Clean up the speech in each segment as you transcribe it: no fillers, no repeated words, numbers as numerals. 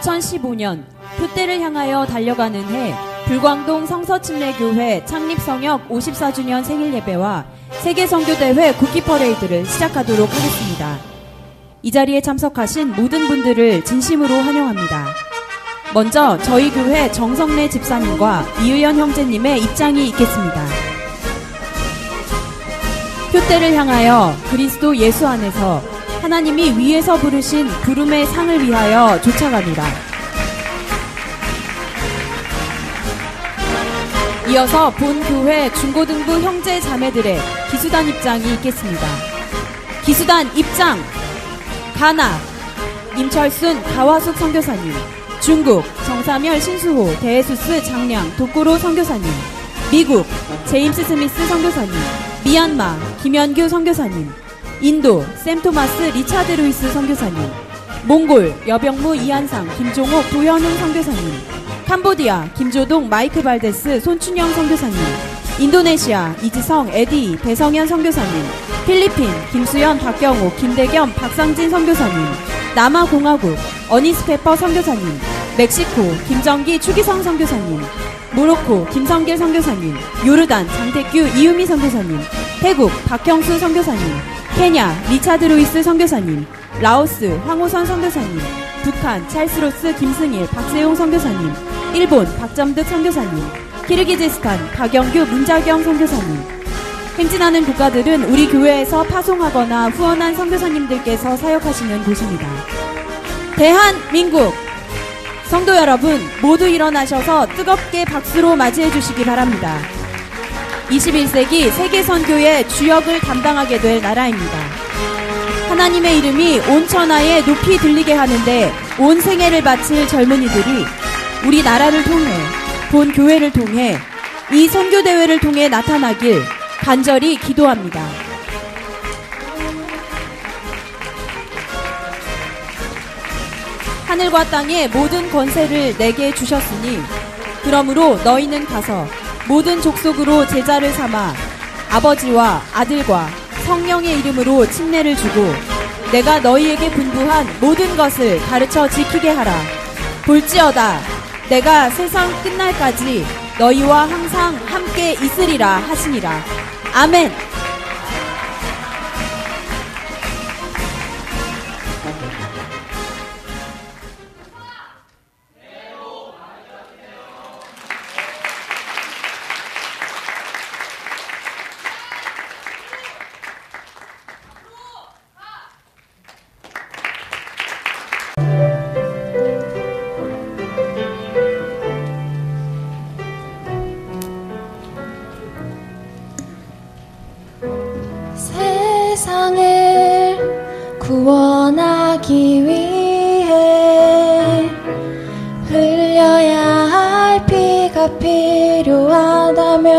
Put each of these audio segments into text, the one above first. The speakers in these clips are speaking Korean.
2015년 표대를 향하여 달려가는 해 불광동 성서침례교회 창립성역 54주년 생일예배와 세계선교대회 국기퍼레이드를 시작하도록 하겠습니다. 이 자리에 참석하신 모든 분들을 진심으로 환영합니다. 먼저 저희 교회 정성래 집사님과 이의연 형제님의 입장이 있겠습니다. 표대를 향하여 그리스도 예수 안에서 하나님이 위에서 부르신 부름의 상을 위하여 쫓아갑니다. 이어서 본 교회 중고등부 형제 자매들의 기수단 입장이 있겠습니다. 기수단 입장! 가나 임철순 가와숙 선교사님, 중국 정사멸 신수호 데에수스 장량 독고로 선교사님, 미국 제임스 스미스 선교사님, 미얀마 김현규 선교사님, 인도 샘토마스 리차드 루이스 선교사님, 몽골 여병무 이한상 김종옥 도현웅 선교사님, 캄보디아 김조동 마이크 발데스 손춘영 선교사님, 인도네시아 이지성 에디 배성현 선교사님, 필리핀 김수연 박경옥 김대겸 박상진 선교사님, 남아공화국 어니스페퍼 선교사님, 멕시코 김정기 추기성 선교사님, 모로코 김성길 선교사님, 요르단 장태규 이유미 선교사님, 태국 박형수 선교사님, 케냐 리차드 루이스 선교사님, 라오스 황호선 선교사님, 북한 찰스로스 김승일 박세용 선교사님, 일본 박점득 선교사님, 키르기즈스탄 박영규 문자경 선교사님. 행진하는 국가들은 우리 교회에서 파송하거나 후원한 선교사님들께서 사역하시는 곳입니다. 대한민국! 성도 여러분 모두 일어나셔서 뜨겁게 박수로 맞이해 주시기 바랍니다. 21세기 세계선교의 주역을 담당하게 될 나라입니다. 하나님의 이름이 온 천하에 높이 들리게 하는데 온 생애를 바칠 젊은이들이 우리 나라를 통해 본 교회를 통해 이 선교대회를 통해 나타나길 간절히 기도합니다. 하늘과 땅의 모든 권세를 내게 주셨으니 그러므로 너희는 가서 모든 족속으로 제자를 삼아 아버지와 아들과 성령의 이름으로 침례를 주고 내가 너희에게 분부한 모든 것을 가르쳐 지키게 하라. 볼지어다 내가 세상 끝날까지 너희와 항상 함께 있으리라 하시니라. 아멘. 세상을 구원하기 위해 흘려야 할 피가 필요하다면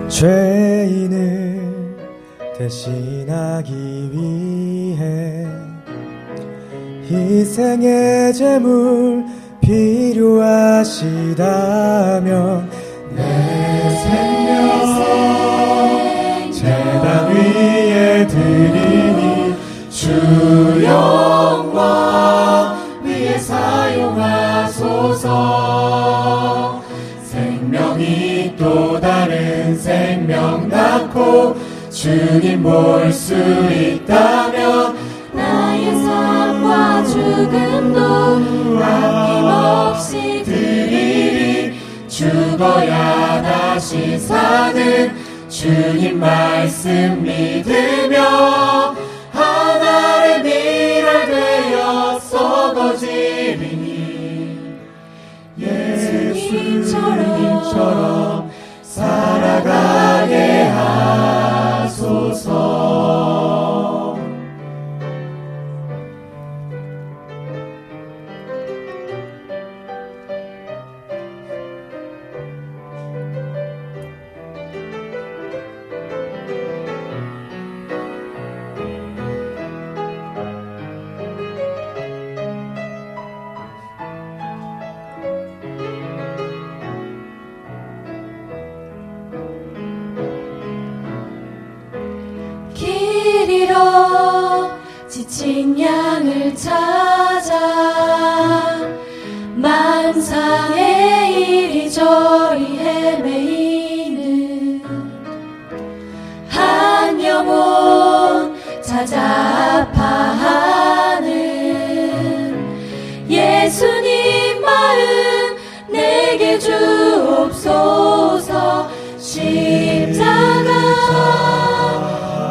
죄인을 대신하기 위해 희생의 제물 필요하시다면 내 생명 제단 위에 드리니 주 영광 위에 사용하소서. 생명이 또 다른 생명 낳고 주님 볼 수 있다면 나의 삶과 죽음도 아낌없이 드리리. 죽어야 다시 사는 주님 말씀 믿으며 하나의 미랄 되어 썩어지리니 예수님처럼 살아가게 하소서. 길 잃어 지친 양을 찾아 세상에 이리저리 헤매이는 한 영혼 찾아 아파하는 예수님 마음 내게 주옵소서. 십자가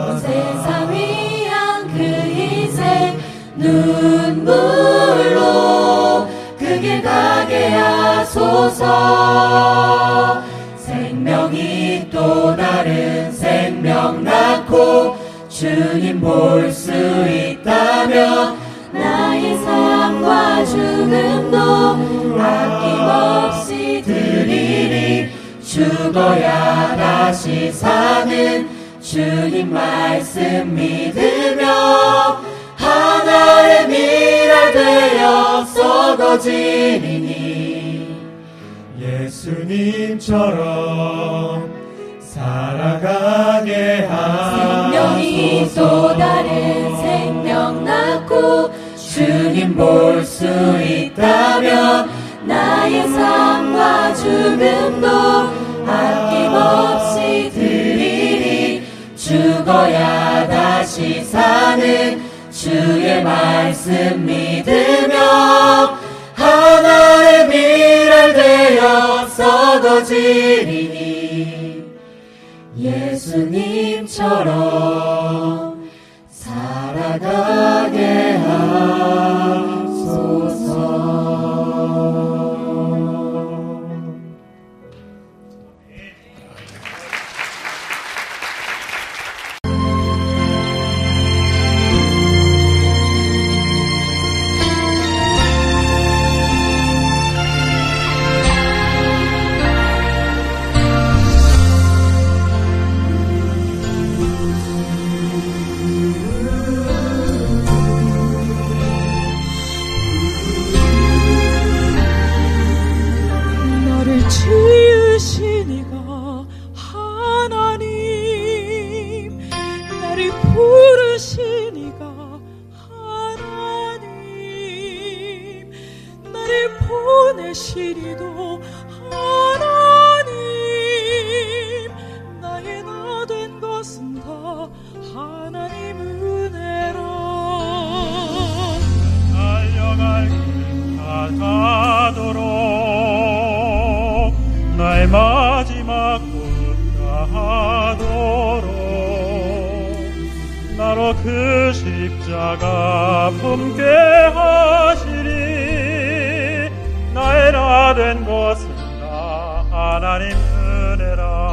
온 세상 위한 그 인생 눈물로 그 길 가게 하소서. 생명이 또 다른 생명 낳고 주님 볼 수 있다면 나의 삶과 죽음도 아낌없이 드리리. 죽어야 다시 사는 주님 말씀 믿으며 하나의 미랄 되어 썩어지리니 예수님처럼 살아가게 생명이 하소서. 또 다른 생명 낳고 주님 볼 수 있다면 나의 삶과 죽음도 아낌없이 드리리. 죽어야 다시 사는 주의 말씀 믿으며 하나의 미랄 되어 썩어지리니 예수님처럼 살아가게 하소서. 지으시니가 하나님, 나를 부르시니가 하나님, 나를 보내시리도 하나님, 나의 나 된 것은 다 하나님 은혜라. 달려갈 길 다가도록 나의 마지막 끝나도록 나로 그 십자가 품게 하시리. 나의 나 된 것은 다 하나님 은혜라.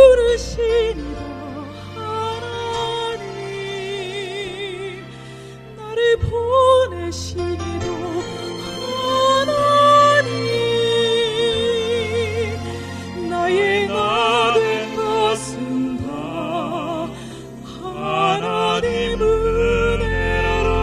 부르시니라 하나님 나를 보내시니도 하나님 나의 나 된 것은 다 하나님 은혜라.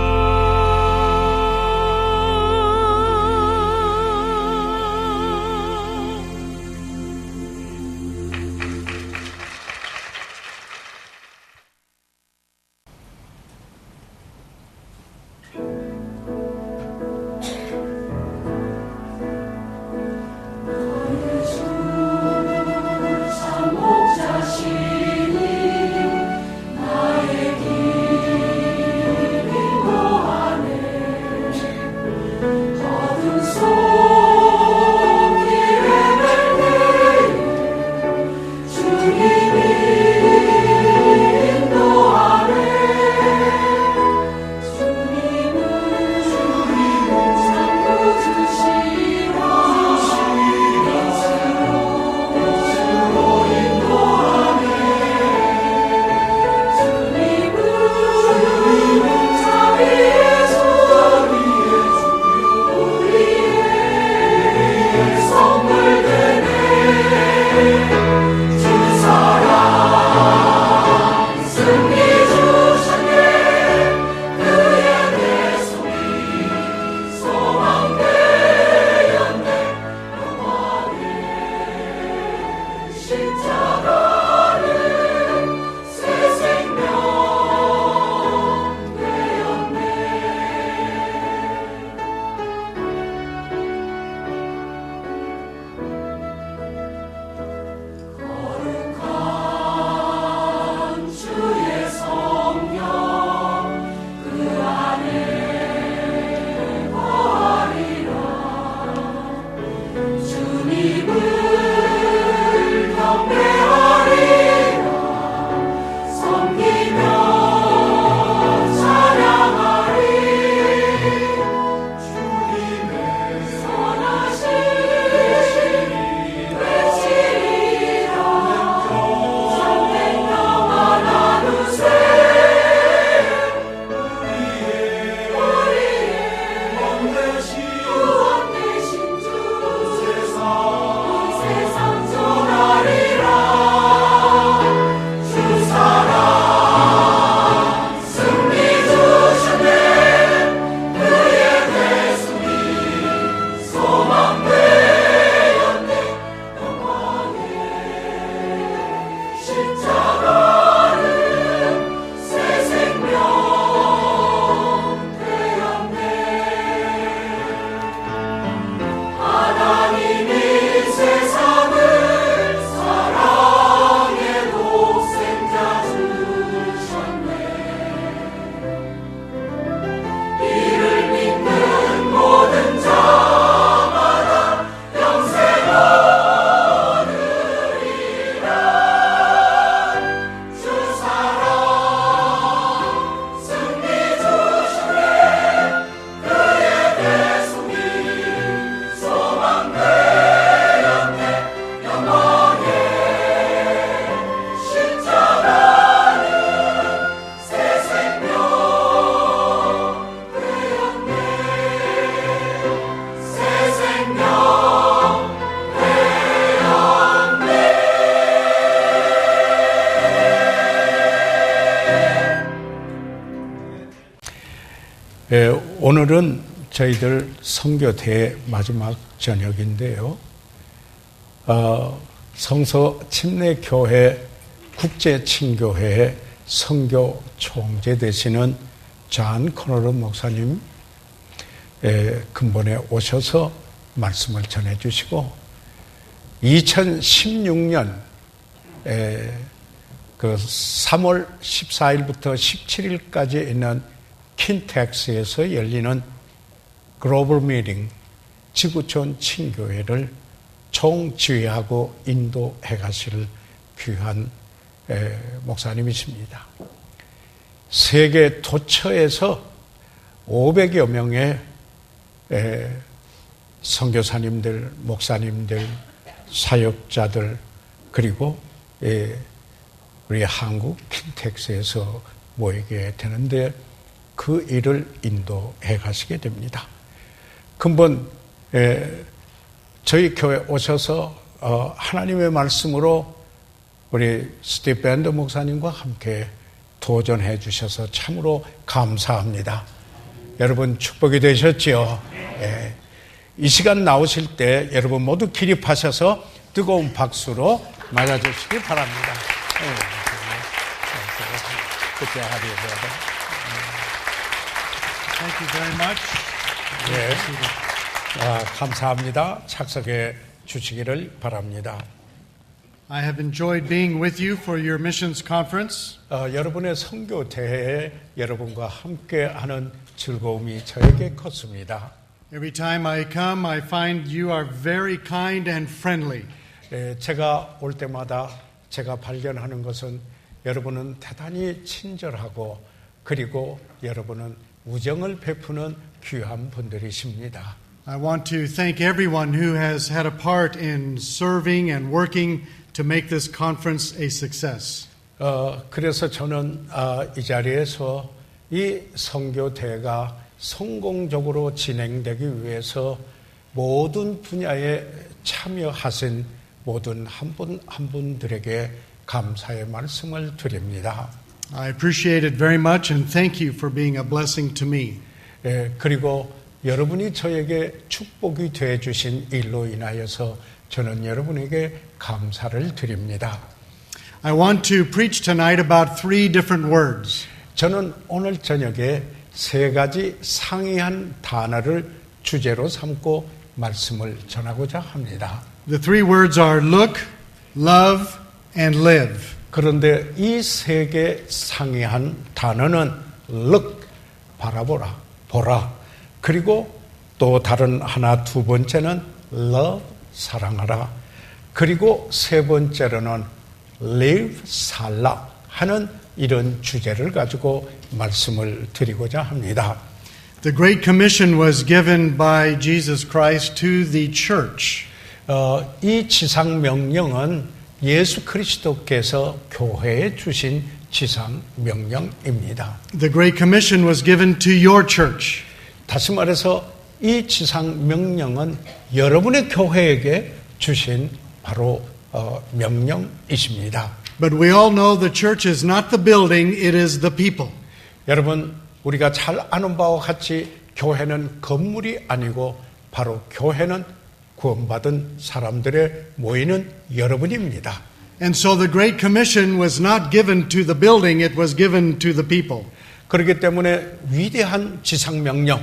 오늘은 저희들 선교대회 마지막 저녁인데요. 성서 침례교회 국제친교회의 선교 총재 되시는 존 코너런 목사님 근본에 오셔서 말씀을 전해주시고 2016년 그 3월 14일부터 17일까지 있는 킨텍스에서 열리는 글로벌 미팅 지구촌 친교회를 총지휘하고 인도해 가실 귀한 목사님이십니다. 세계 도처에서 500여 명의 선교사님들, 목사님들, 사역자들 그리고 우리 한국 킨텍스에서 모이게 되는데 그 일을 인도해 가시게 됩니다. 근본 저희 교회 오셔서 하나님의 말씀으로 우리 스티브 밴드 목사님과 함께 도전해 주셔서 참으로 감사합니다. 여러분 축복이 되셨지요? 예. 이 시간 나오실 때 여러분 모두 기립하셔서 뜨거운 박수로 맞아주시기 바랍니다. Thank you very much. 네. 감사합니다. 착석해 주시기를 바랍니다. I have enjoyed being with you for your missions conference. 여러분의 선교 대회에 여러분과 함께하는 즐거움이 저에게 컸습니다. Every time I come, I find you are very kind and friendly. 제가 올 때마다 제가 발견하는 것은 여러분은 대단히 친절하고 그리고 여러분은 우정을 베푸는 귀한 분들이십니다. I want to thank everyone who has had a part in serving and working to make this conference a success. 그래서 저는 이 자리에서 이 선교 대회가 성공적으로 진행되기 위해서 모든 분야에 참여하신 모든 한 분 한 분들에게 감사의 말씀을 드립니다. I appreciate it very much and thank you for being a blessing to me. 그리고 여러분이 저에게 축복이 되어 주신 일로 인하여서 저는 여러분에게 감사를 드립니다. I want to preach tonight about 3 different words. 저는 오늘 저녁에 3가지 상이한 단어를 주제로 삼고 말씀을 전하고자 합니다. The 3 words are look, love, and live. 그런데 이 3개 상이한 단어는 look, 바라보라, 보라. 그리고 또 다른 하나 2번째는 love, 사랑하라. 그리고 3번째로는 live, 살라 하는 이런 주제를 가지고 말씀을 드리고자 합니다. The Great Commission was given by Jesus Christ to the church. 이 지상 명령은 예수 그리스도께서 교회에 주신 지상 명령입니다. The Great Commission was given to your church. 다시 말해서 이 지상 명령은 여러분의 교회에게 주신 바로 명령이십니다. But we all know the church is not the building, it is the people. 여러분, 우리가 잘 아는 바와 같이 교회는 건물이 아니고 바로 교회는 구원받은 사람들의 모이는 여러분입니다. And so the Great Commission was not given to the building, it was given to the people. 그렇기 때문에 위대한 지상 명령,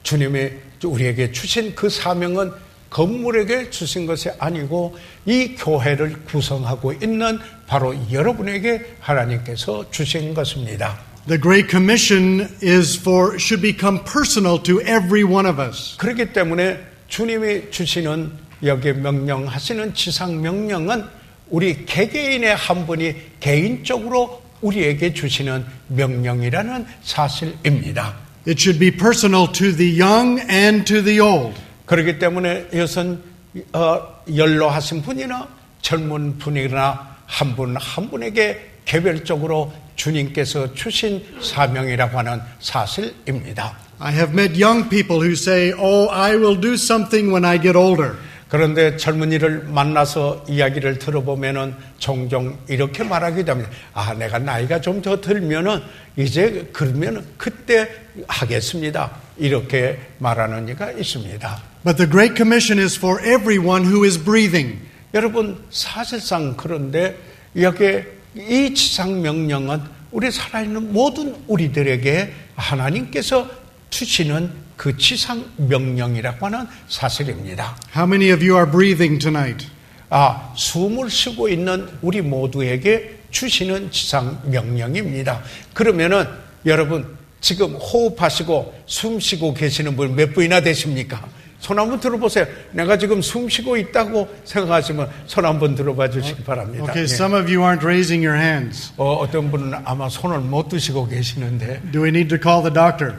주님이 우리에게 주신 그 사명은 건물에게 주신 것이 아니고 이 교회를 구성하고 있는 바로 여러분에게 하나님께서 주신 것입니다. The Great Commission should become personal to every one of us. 그렇기 때문에 주님이 주시는 여기에 명령하시는 지상 명령은 우리 개개인의 한 분이 개인적으로 우리에게 주시는 명령이라는 사실입니다. It should be personal to the young and to the old. 그렇기 때문에 이것은 연로하신 분이나 젊은 분이나 한 분 한 분에게 개별적으로 주님께서 주신 사명이라고 하는 사실입니다. I have met young people who say, "Oh, I will do something when I get older." 그런데 젊은이를 만나서 이야기를 들어보면은 종종 이렇게 말하게 됩니다. 내가 나이가 좀 더 들면은 이제 그러면 그때 하겠습니다. 이렇게 말하는 이가 있습니다. But the Great Commission is for everyone who is breathing. 여러분, 사실상 그런데 여기에 이 지상 명령은 우리 살아있는 모든 우리들에게 하나님께서 주시는 그 지상 명령이라고 하는 사실입니다. How many of you are breathing tonight? 숨을 쉬고 있는 우리 모두에게 주시는 지상 명령입니다. 그러면은 여러분 지금 호흡하시고 숨 쉬고 계시는 분 몇 분이나 되십니까? 손 한번 들어보세요. 내가 지금 숨 쉬고 있다고 생각하시면 손 한번 들어봐 주시기 바랍니다. Okay, some of you aren't raising your hands. 어떤 분은 아마 손을 못 드시고 계시는데 Do we need to call the doctor?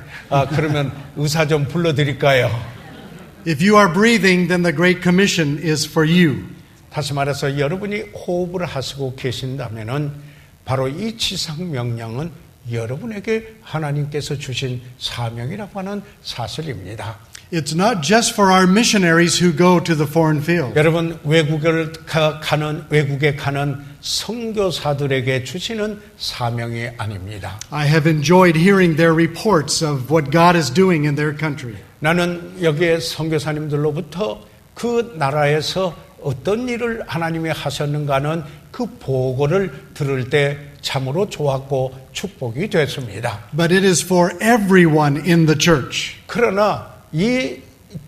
그러면 의사 좀 불러드릴까요? If you are breathing, then the Great Commission is for you. 다시 말해서 여러분이 호흡을 하시고 계신다면은 바로 이 지상 명령은 여러분에게 하나님께서 주신 사명이라고 하는 사실입니다. It's not just for our missionaries who go to the foreign field. 여러분 외국에 가는 선교사들에게 주시는 사명이 아닙니다. I have enjoyed hearing their reports of what God is doing in their country. 나는 여기에 선교사님들로부터 그 나라에서 어떤 일을 하나님이 하셨는가는 그 보고를 들을 때 참으로 좋았고 축복이 됐습니다. But it is for everyone in the church. 그러나 이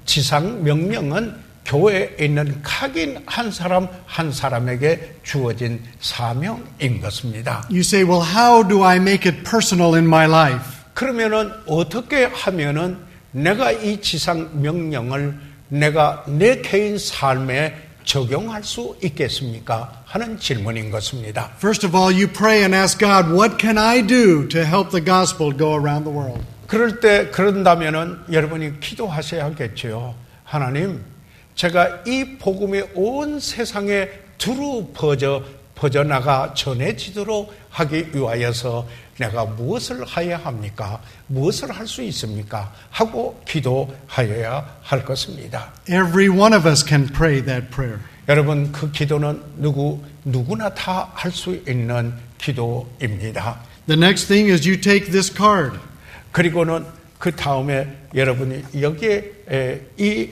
지상 명령은 교회에 있는 각인 한 사람 한 사람에게 주어진 사명인 것입니다. You say, well, how do I make it personal in my life? 그러면은 어떻게 하면은 내가 이 지상 명령을 내가 내 개인 삶에 적용할 수 있겠습니까? 하는 질문인 것입니다. First of all, you pray and ask God, what can I do to help the gospel go around the world? 그런다면은 여러분이 기도하셔야 하겠죠. 하나님, 제가 이 복음이 온 세상에 두루 퍼져나가 전해지도록 하기 위하여서 내가 무엇을 해야 합니까? 무엇을 할 수 있습니까? 하고 기도하여야 할 것입니다. Every one of us can pray that prayer. 여러분, 그 기도는 누구나 다 할 수 있는 기도입니다. The next thing is you take this card. 그리고는 그 다음에 여러분이 여기에 이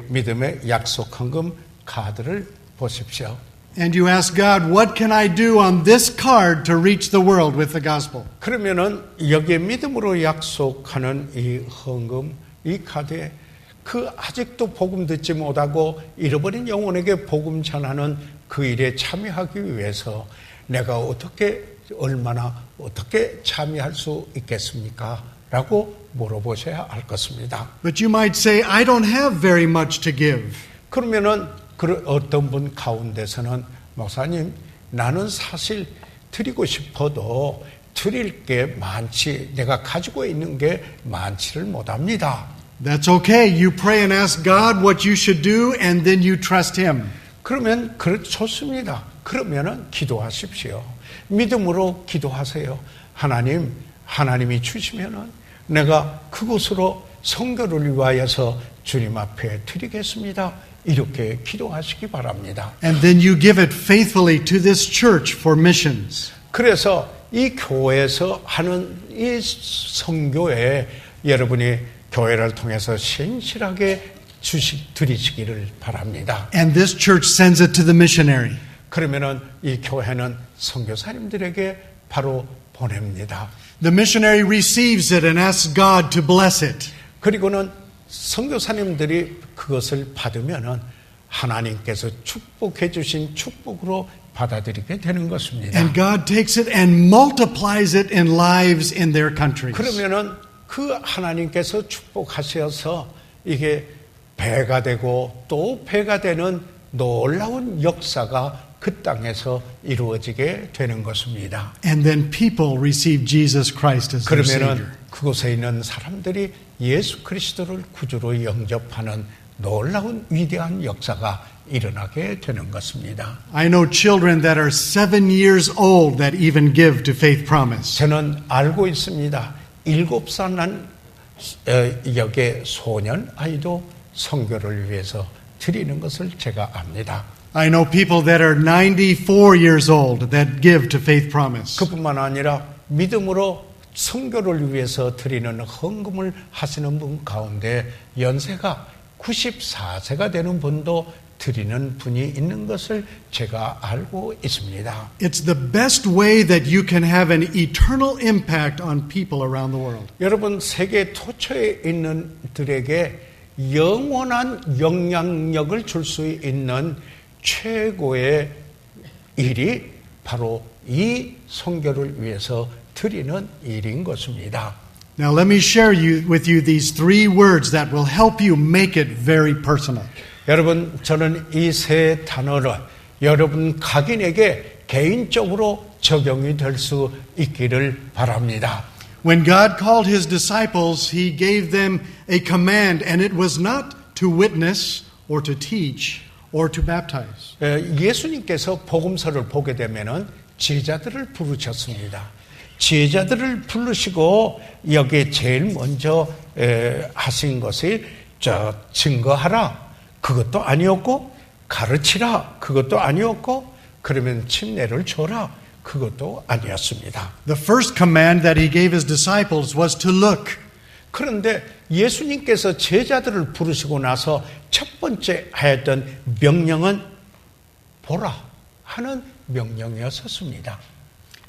믿음의 약속헌금 카드를 보십시오. And you ask God, what can I do on this card to reach the world with the gospel? 그러면은 여기에 믿음으로 약속하는 이 헌금, 이 카드에 그 아직도 복음 듣지 못하고 잃어버린 영혼에게 복음 전하는 그 일에 참여하기 위해서 내가 얼마나 어떻게 참여할 수 있겠습니까? 라고 물어보셔야 할 것입니다. But you might say, I don't have very much to give. 그러면은 어떤 분 가운데서는 목사님, 나는 사실 드리고 싶어도 드릴 게 많지, 내가 가지고 있는 게 많지를 못합니다. That's okay. You pray and ask God what you should do, and then you trust Him. 그러면 좋습니다. 그러면은 기도하십시오. 믿음으로 기도하세요. 하나님이 주시면은 내가 그곳으로 선교를 위하여서 주님 앞에 드리겠습니다. 이렇게 기도하시기 바랍니다. And then you give it faithfully to this church for missions. 그래서 이 교회에서 하는 이 선교에 여러분이 교회를 통해서 신실하게 드리시기를 바랍니다. And this church sends it to the missionary. 그러면은 이 교회는 선교사님들에게 바로 보냅니다. The missionary receives it and asks God to bless it. 그리고는 선교사님들이 그것을 받으면은 하나님께서 축복해 주신 축복으로 받아들이게 되는 것입니다. And God takes it and multiplies it in lives in their countries. 그러면은 그 하나님께서 축복하셔서 이게 배가 되고 또 배가 되는 놀라운 역사가 그 땅에서 이루어지게 되는 것입니다. And then people receive Jesus Christ as their Savior. 그러면은 그곳에 있는 사람들이 예수 그리스도를 구주로 영접하는 놀라운 위대한 역사가 일어나게 되는 것입니다. I know children that are 7 years old that even give to Faith Promise. 저는 알고 있습니다. 7살 난 여기에 소년 아이도 선교를 위해서 드리는 것을 제가 압니다. I know people that are 94 years old that give to Faith Promise. 그뿐만 아니라 믿음으로 선교를 위해서 드리는 헌금을 하시는 분 가운데 연세가 94세가 되는 분도 드리는 분이 있는 것을 제가 알고 있습니다. It's the best way that you can have an eternal impact on people around the world. 여러분, 세계 토처에 있는 들에게 영원한 영향력을 줄 수 있는 최고의 일이 바로 이 선교를 위해서 드리는 일인 것입니다. Now let me share with you these 3 words that will help you make it very personal. 여러분, 저는 이 3 단어를 여러분 각인에게 개인적으로 적용이 될 수 있기를 바랍니다. When God called His disciples, He gave them a command, and it was not to witness or to teach or to baptize. 예수님께서 복음서를 보게 되면은 제자들을 부르셨습니다. 제자들을 부르시고 여기에 제일 먼저 하신 것이 증거하라. 그것도 아니었고 가르치라. 그것도 아니었고 그러면 침례를 줘라. 그것도 아니었습니다. The first command that he gave his disciples was to look. 그런데 예수님께서 제자들을 부르시고 나서 첫 번째 하였던 명령은 보라 하는 명령이었습니다.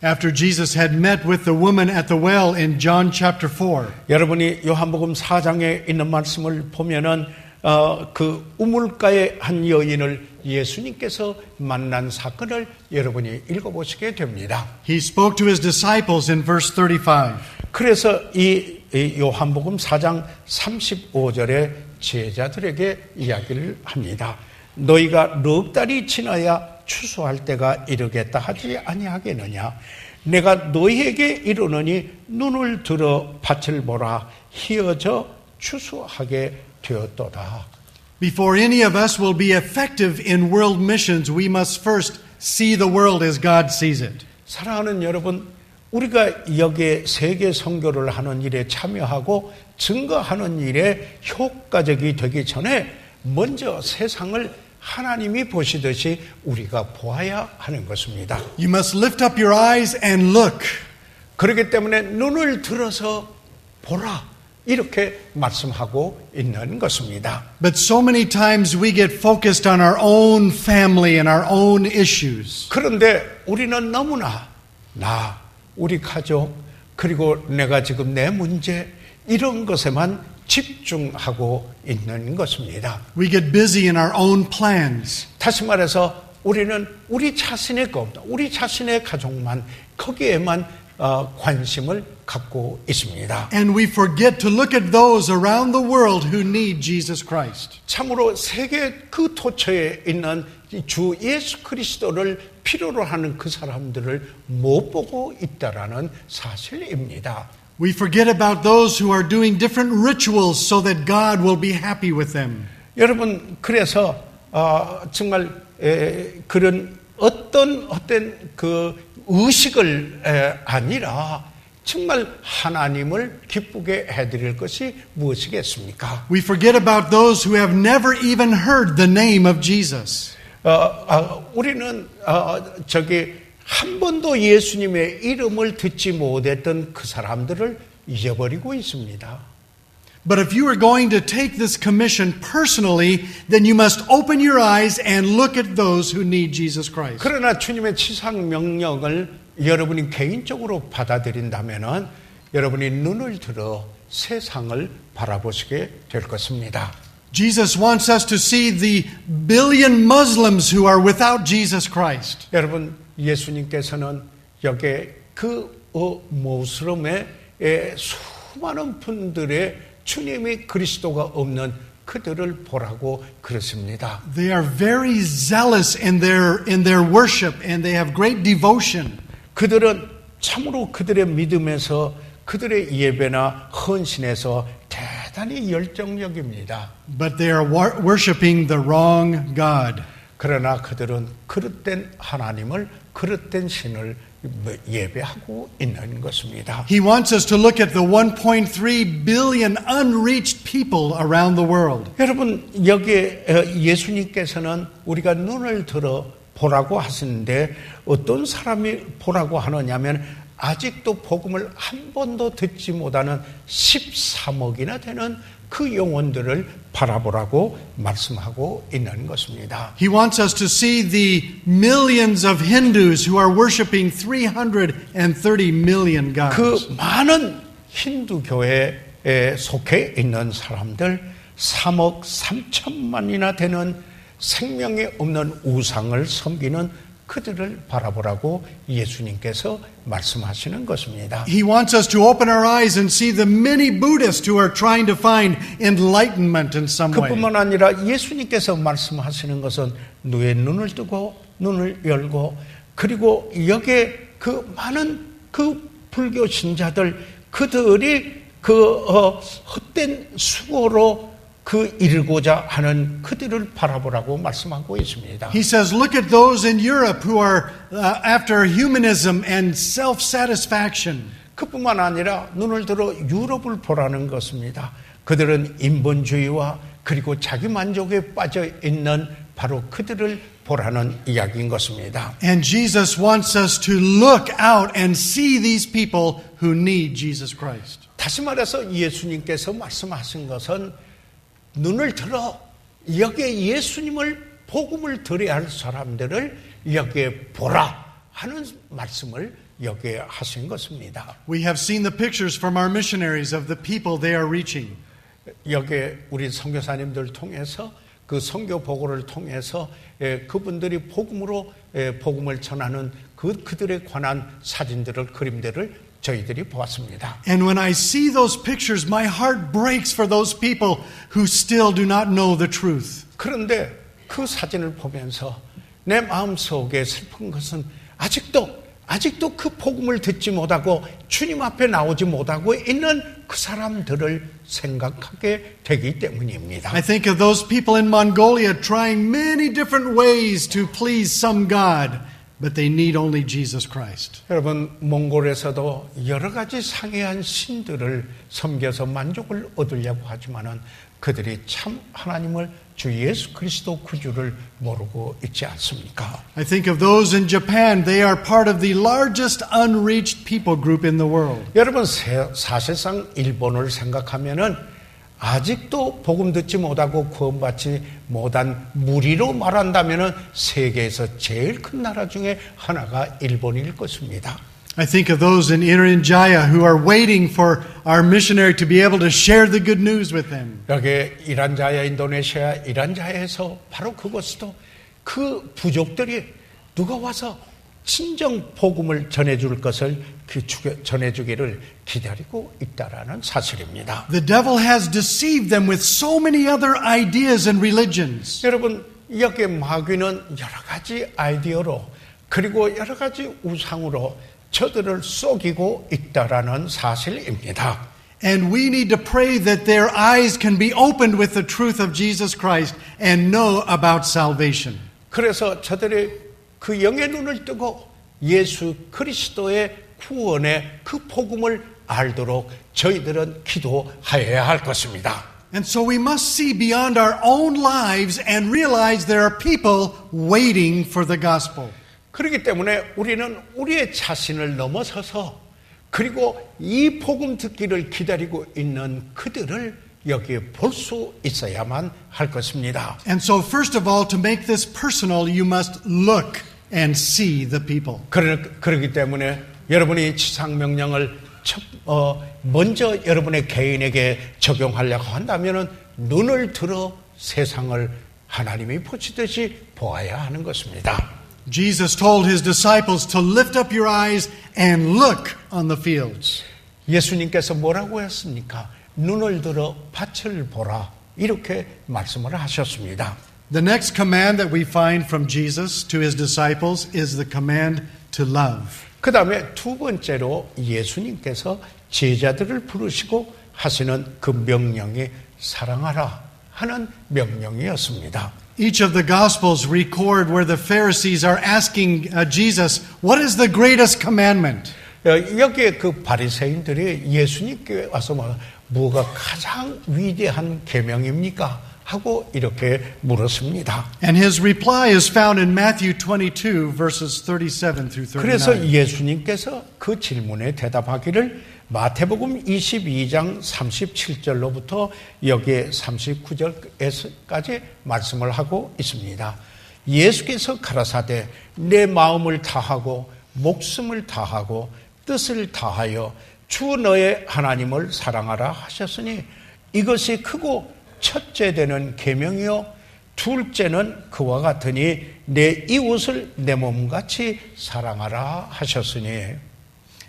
After Jesus had met with the woman at the well in John chapter 4, 여러분이 요한복음 4장에 있는 말씀을 보면은 그 우물가의 한 여인을 예수님께서 만난 사건을 여러분이 읽어보시게 됩니다. he spoke to his disciples in verse 35. 그래서 이 요한복음 4장 35절에 제자들에게 이야기를 합니다. 너희가 넉 달이 지나야 추수할 때가 이르겠다 하지 아니하겠느냐. 내가 너희에게 이르노니 눈을 들어 밭을 보라. 희어져 추수하게 되었도다. Before any of us will be effective in world missions, we must first see the world as God sees it. 사랑하는 여러분, 우리가 여기에 세계 선교를 하는 일에 참여하고 증거하는 일에 효과적이 되기 전에 먼저 세상을 하나님이 보시듯이 우리가 보아야 하는 것입니다. You must lift up your eyes and look. 그렇기 때문에 눈을 들어서 보라. 이렇게 말씀하고 있는 것입니다. But so many times we get focused on our own family and our own issues. 그런데 우리는 너무나 우리 가족, 그리고 내가 지금 내 문제 이런 것에만 집중하고 있는 것입니다. We get busy in our own plans. 다시 말해서 우리는 우리 자신의 것, 우리 자신의 가족만 거기에만 관심을 갖고 있습니다. And we forget to look at those around the world who need Jesus Christ. 참으로 세계 그 토처에 있는 주 예수 그리스도를 필요로 하는 그 사람들을 못 보고 있다라는 사실입니다. We forget about those who are doing different rituals so that God will be happy with them. 여러분, 그래서 정말 그런 어떤 그 의식을 아니라 정말 하나님을 기쁘게 해드릴 것이 무엇이겠습니까? We forget about those who have never even heard the name of Jesus. 우리는 한 번도 예수님의 이름을 듣지 못했던 그 사람들을 잊어버리고 있습니다. But if you are going to take this commission personally, then you must open your eyes and look at those who need Jesus Christ. 그러나 주님의 치상 명령을 여러분이 개인적으로 받아들인다면은 여러분이 눈을 들어 세상을 바라보시게 될 것입니다. Jesus wants us to see the billion Muslims who are without Jesus Christ. 여러분, 예수님께서는 여기에 그 모슬림의 수많은 분들의 주님이 그리스도가 없는 그들을 보라고 그렇습니다. They are very zealous in their worship and they have great devotion. 그들은 참으로 그들의 믿음에서 그들의 예배나 헌신에서 대단히 열정적입니다. But they are worshiping the wrong God. 그러나 그들은 그릇된 하나님을, 그릇된 신을 예배하고 있는 것입니다. He wants us to look at the 1.3 billion unreached people around the world. 여러분, 여기에 예수님께서는 우리가 눈을 들어 보라고 하시는데 어떤 사람이 보라고 하느냐면 아직도 복음을 한 번도 듣지 못하는 13억이나 되는 그 영혼들을 바라보라고 말씀하고 있는 것입니다. He wants us to see the millions of Hindus who are worshiping 330 million gods. 그 많은 힌두 교회에 속해 있는 사람들 3억 3천만이나 되는 생명이 없는 우상을 섬기는 그들을 바라보라고 예수님께서 말씀하시는 것입니다. He wants us to open our eyes and see the many Buddhists who are trying to find enlightenment in some way. 그뿐만 아니라 예수님께서 말씀하시는 것은 너의 눈을 뜨고 눈을 열고 그리고 여기에 그 많은 그 불교 신자들 그들이 그 헛된 수고로 그 이루고자 하는 그들을 바라보라고 말씀하고 있습니다. He says, look at those in Europe who are after humanism and self-satisfaction. 그뿐만 아니라 눈을 들어 유럽을 보라는 것입니다. 그들은 인본주의와 그리고 자기 만족에 빠져 있는 바로 그들을 보라는 이야기인 것입니다. And Jesus wants us to look out and see these people who need Jesus Christ. 다시 말해서 예수님께서 말씀하신 것은 눈을 들어 여기에 예수님을 복음을 들어야 할 사람들을 여기에 보라 하는 말씀을 여기에 하신 것입니다. We have seen the pictures from our missionaries of the people they are reaching. 여기에 우리 선교사님들 통해서 그 선교 보고를 통해서 그분들이 복음으로 복음을 전하는 그들에 관한 사진들을 그림들을 저희들이 보았습니다. And when I see those pictures, my heart breaks for those people who still do not know the truth. 그런데 그 사진을 보면서 내 마음속에 슬픈 것은 아직도 그 복음을 듣지 못하고 주님 앞에 나오지 못하고 있는 그 사람들을 생각하게 되기 때문입니다. I think of those people in Mongolia trying many different ways to please some God, but they need only Jesus Christ. 여러분, 몽골에서도 여러 가지 상이한 신들을 섬겨서 만족을 얻으려고 하지만은 그들이 참 하나님을 주 예수 그리스도 구주를 모르고 있지 않습니까? I think of those in Japan. They are part of the largest unreached people group in the world. 여러분, 사실상 일본을 생각하면은 아직도 복음 듣지 못하고 구원받지 못한 무리로 말한다면은 세계에서 제일 큰 나라 중에 하나가 일본일 것입니다. I think of those in Irian Jaya who are waiting for our missionary to be able to share the good news with them. 여기 이란자야, 인도네시아 이란자야에서 바로 그것도 그 부족들이 누가 와서 진정 복음을 전해줄 것을 전해주기를 기다리고 있다라는 사실입니다. The devil has deceived them with so many other ideas and religions. 여러분, 여기 마귀는 여러 가지 아이디어로 그리고 여러 가지 우상으로 저들을 속이고 있다라는 사실입니다. And we need to pray that their eyes can be opened with the truth of Jesus Christ and know about salvation. 그래서 저들이 그 영의 눈을 뜨고 예수 그리스도의 구원의 그 복음을 알도록 저희들은 기도하여야 할 것입니다. And so we must see beyond our own lives and realize there are people waiting for the gospel. 그렇기 때문에 우리는 우리의 자신을 넘어서서 그리고 이 복음 듣기를 기다리고 있는 그들을 여기에 볼 수 있어야만 할 것입니다. And so first of all, to make this personal, you must look and see the people. 그렇기 때문에 여러분이 지상명령을 먼저 여러분의 개인에게 적용하려고 한다면 눈을 들어 세상을 하나님이 보시듯이 보아야 하는 것입니다. Jesus told his disciples to lift up your eyes and look on the fields. 예수님께서 뭐라고 했습니까? 눈을 들어 밭을 보라. 이렇게 말씀을 하셨습니다. The next command that we find from Jesus to his disciples is the command to love. 그 다음에 두 번째로 예수님께서 제자들을 부르시고 하시는 그 명령이 사랑하라 하는 명령이었습니다. Each of the Gospels record where the Pharisees are asking Jesus, what is the greatest commandment? 여기에 그 바리새인들이 예수님께 와서 뭐가 가장 위대한 계명입니까? 하고 이렇게 물었습니다. And his reply is found in Matthew 22 verses 37 through 39. 그래서 예수님께서 그 질문에 대답하기를 마태복음 22장 37절로부터 여기에 39절까지 말씀을 하고 있습니다. 예수께서 가라사대 내 마음을 다하고 목숨을 다하고 뜻을 다하여 주 너의 하나님을 사랑하라 하셨으니 이것이 크고 첫째 되는 계명이요 둘째는 그와 같으니 내 이웃을 내 몸같이 사랑하라 하셨으니.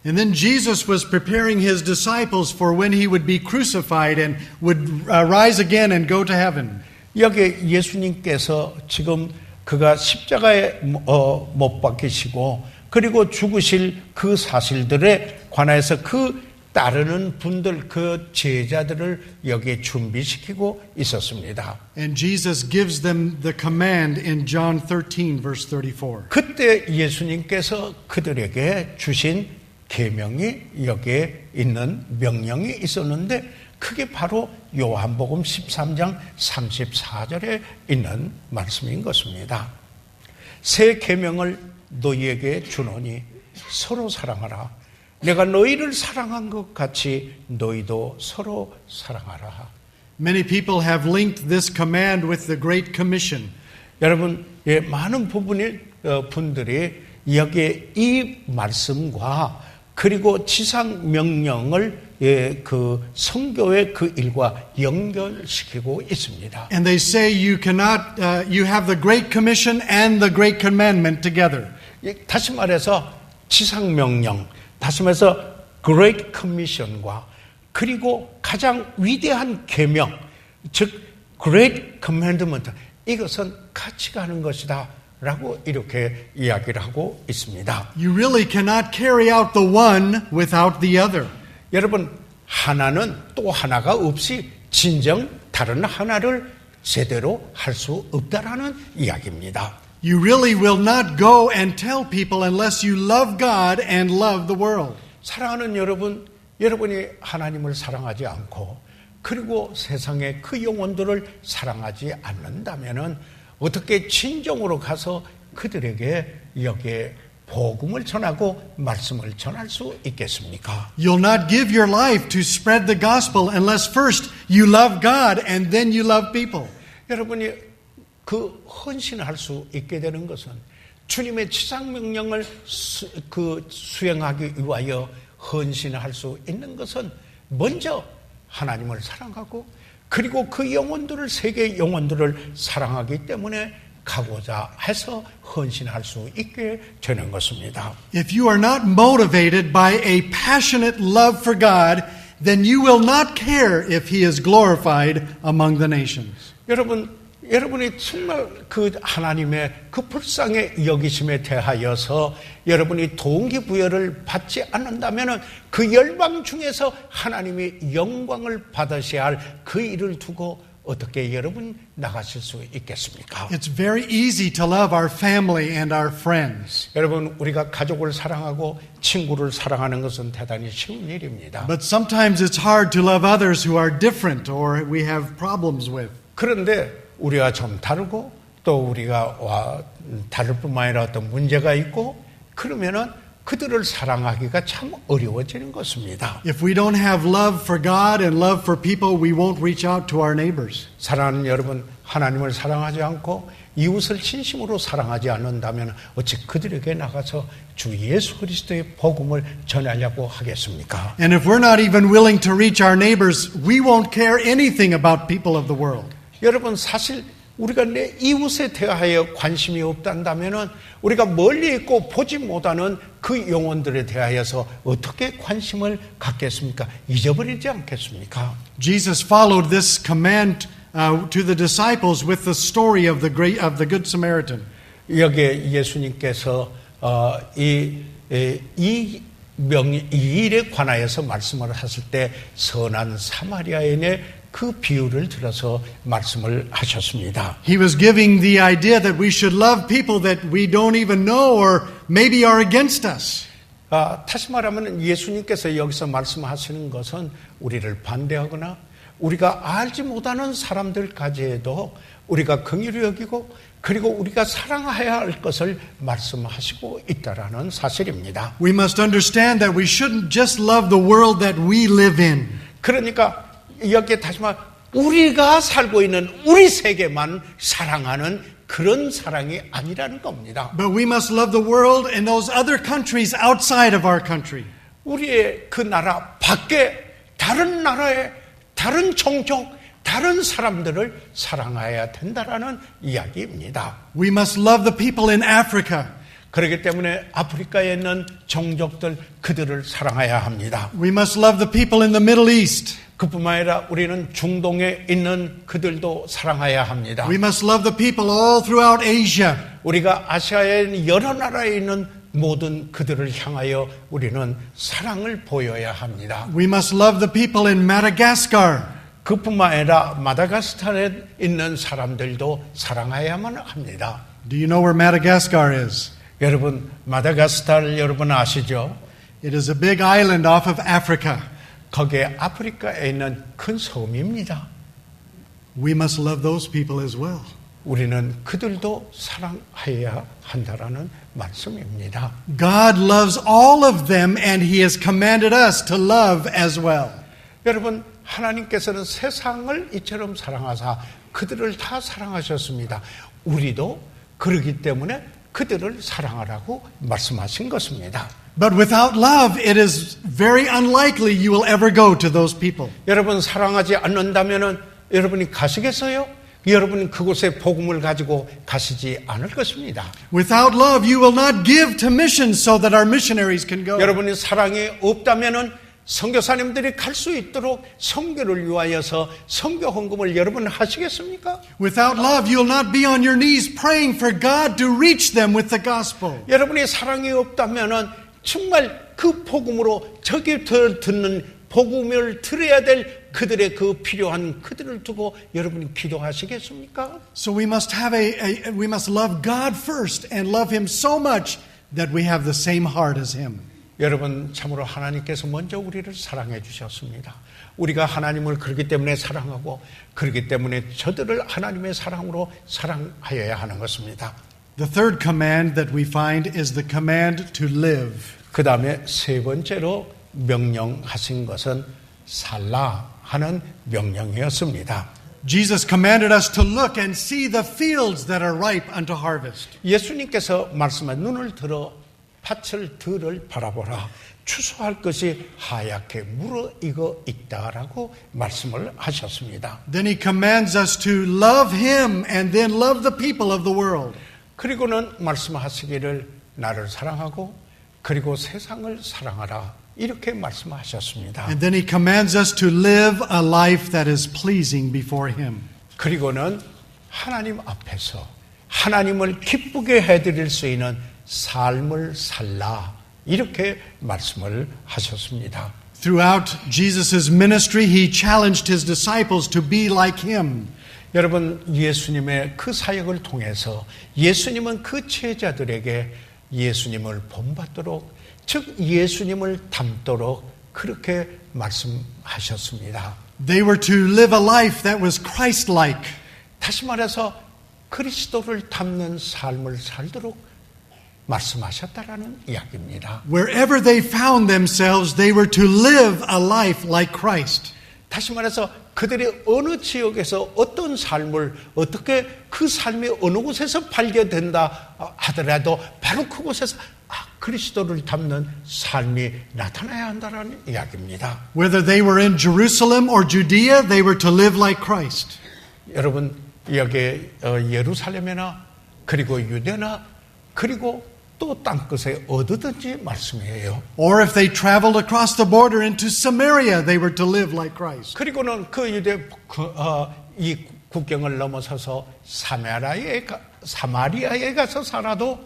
And then Jesus was preparing his disciples for when he would be crucified and would rise again and go to heaven. 여기 예수님께서 지금 그가 십자가에 못 박히시고 그리고 죽으실 그 사실들에 관해서 그 따르는 분들, 그 제자들을 여기에 준비시키고 있었습니다. And Jesus gives them the command in John 13, verse 34. 그때 예수님께서 그들에게 주신 계명이 여기에 있는 명령이 있었는데 그게 바로 요한복음 13장 34절에 있는 말씀인 것입니다. 새 계명을 너희에게 주노니 서로 사랑하라. 내가 너희를 사랑한 것 같이 너희도 서로 사랑하라. Many people have linked this command with the Great Commission. 여러분, 많은 분들이 여기에 이 말씀과 그리고 지상 명령을 그 선교의 그 일과 연결시키고 있습니다. And they say you cannot, you have the Great Commission and the Great Commandment together. 다시 말해서 지상 명령, 다시 말해서 Great Commission과 그리고 가장 위대한 계명, 즉 Great Commandment, 이것은 같이 가는 것이다 라고 이렇게 이야기를 하고 있습니다. You really cannot carry out the one without the other. 여러분, 하나는 또 하나가 없이 진정 다른 하나를 제대로 할 수 없다라는 이야기입니다. You really will not go and tell people unless you love God and love the world. 사랑하는 여러분, 여러분이 하나님을 사랑하지 않고 그리고 세상의 그 영혼들을 사랑하지 않는다면은 어떻게 진정으로 가서 그들에게 여기에 복음을 전하고 말씀을 전할 수 있겠습니까? You'll not give your life to spread the gospel unless first you love God and then you love people. 여러분이 그 헌신할 수 있게 되는 것은 주님의 지상명령을 수행하기 위하여 헌신할 수 있는 것은 먼저 하나님을 사랑하고 그리고 그 영혼들을, 세계의 영혼들을 사랑하기 때문에 가고자 해서 헌신할 수 있게 되는 것입니다. If you are not motivated by a passionate love for God, then you will not care if He is glorified among the nations. 여러분이 정말 그 하나님의 그 불쌍의 여기심에 대하여서 여러분이 동기부여를 받지 않는다면 그 열방 중에서 하나님이 영광을 받으셔야 할 그 일을 두고 어떻게 여러분 나가실 수 있겠습니까? It's very easy to love our family and our friends. 여러분, 우리가 가족을 사랑하고 친구를 사랑하는 것은 대단히 쉬운 일입니다. But sometimes it's hard to love others who are different or we have problems with. 그런데 우리가 좀 다르고 또 우리가 다를 뿐만 아니라 어떤 문제가 있고 그러면은 그들을 사랑하기가 참 어려워지는 것입니다. If we don't have love for God and love for people, we won't reach out to our neighbors. 사랑하는 여러분, 하나님을 사랑하지 않고 이웃을 진심으로 사랑하지 않는다면 어찌 그들에게 나가서 주 예수 그리스도의 복음을 전하려고 하겠습니까? And if we're not even willing to reach our neighbors, we won't care anything about people of the world. 여러분, 사실 우리가 내 이웃에 대하여 관심이 없단다면은 우리가 멀리 있고 보지 못하는 그 영혼들에 대하여서 어떻게 관심을 갖겠습니까? 잊어버리지 않겠습니까? Jesus followed this command to the disciples with the story of the Good Samaritan. 여기에 예수님께서 이 일에 관하여서 말씀을 하실 때 선한 사마리아인의 그 비유를 들어서 말씀을 하셨습니다. He was giving the idea that we should love people that we don't even know or maybe are against us. 다시 말하면 예수님께서 여기서 말씀하시는 것은 우리를 반대하거나 우리가 알지 못하는 사람들까지도 우리가 긍휼히 여기고 그리고 우리가 사랑해야 할 것을 말씀하시고 있다라는 사실입니다. We must understand that we shouldn't just love the world that we live in. 그러니까 여기에 다시 말 우리가 살고 있는 우리 세계만 사랑하는 그런 사랑이 아니라는 겁니다. But we must love the world and those other countries outside of our country. 우리의 그 나라 밖에 다른 나라의 다른 종족, 다른 사람들을 사랑해야 된다라는 이야기입니다. We must love the people in Africa. 그렇기 때문에 아프리카에 있는 종족들 그들을 사랑해야 합니다. We must love the people in the Middle East. 그뿐만 아니라 우리는 중동에 있는 그들도 사랑해야 합니다. We must love the people all throughout Asia. 우리가 아시아에 있는 여러 나라에 있는 모든 그들을 향하여 우리는 사랑을 보여야 합니다. We must love the people in Madagascar. 그뿐만 아니라 마다가스카르에 있는 사람들도 사랑해야만 합니다. Do you know where Madagascar is? 여러분, 마다가스카르 여러분 아시죠? It is a big island off of Africa. 거기에 아프리카에 있는 큰 섬입니다. We must love those people as well. 우리는 그들도 사랑해야 한다라는 말씀입니다. God loves all of them and He has commanded us to love as well. 여러분, 하나님께서는 세상을 이처럼 사랑하사 그들을 다 사랑하셨습니다. 우리도 그러기 때문에 그들을 사랑하라고 말씀하신 것입니다. But without love, it is very unlikely you will ever go to those people. 여러분, 사랑하지 않는다면은 여러분이 가시겠어요? 여러분은 그곳에 복음을 가지고 가시지 않을 것입니다. Without love, you will not give to missions so that our missionaries can go. 여러분이 사랑이 없다면은 선교사님들이 갈 수 있도록 선교를 위하여서 선교 헌금을 여러분 하시겠습니까? Without love, you will not be on your knees praying for God to reach them with the gospel. 여러분이 사랑이 없다면은 정말 그 복음으로 저기 듣는 복음을 들어야 될 그들의 그 필요한 그들을 두고 여러분이 기도하시겠습니까? So we must have we must love God first and love Him so much that we have the same heart as Him. 여러분, 참으로 하나님께서 먼저 우리를 사랑해 주셨습니다. 우리가 하나님을 그렇기 때문에 사랑하고 그렇기 때문에 저들을 하나님의 사랑으로 사랑하여야 하는 것입니다. The third command that we find is the command to live. 그 다음에 세 번째로 명령하신 것은 살라 하는 명령이었습니다. Jesus commanded us to look and see the fields that are ripe unto harvest. 예수님께서 말씀한 눈을 들어 밭을 들을 바라보라. 추수할 것이 하얗게 무르익어 있다라고 말씀을 하셨습니다. Then He commands us to love Him and then love the people of the world. 그리고는 말씀하시기를 나를 사랑하고 그리고 세상을 사랑하라. 이렇게 말씀하셨습니다. And then He commands us to live a life that is pleasing before Him. 그리고는 하나님 앞에서 하나님을 기쁘게 해드릴 수 있는 삶을 살라. 이렇게 말씀을 하셨습니다. Throughout Jesus' ministry, He challenged His disciples to be like Him. 여러분, 예수님의 그 사역을 통해서 예수님은 그 제자들에게 예수님을 본받도록, 즉 예수님을 닮도록 그렇게 말씀하셨습니다. They were to live a life that was Christ-like. 다시 말해서 그리스도를 닮는 삶을 살도록 말씀하셨다라는 이야기입니다. Wherever they found themselves, they were to live a life like Christ. 다시 말해서 그들이 어느 지역에서 어떤 삶을 어떻게 그 삶이 어느 곳에서 발견된다 하더라도 바로 그곳에서 그리스도를 닮는 삶이 나타나야 한다는 이야기입니다. Whether they were in Jerusalem or Judea, they were to live like Christ. 여러분, 여기 예루살렘이나 그리고 유대나 그리고 또 땅끝에 어디든지 말씀이에요. Or if they traveled across the border into Samaria, they were to live like Christ. 그리고는 그 유대 이 국경을 넘어서서 사마리아에 가서 살아도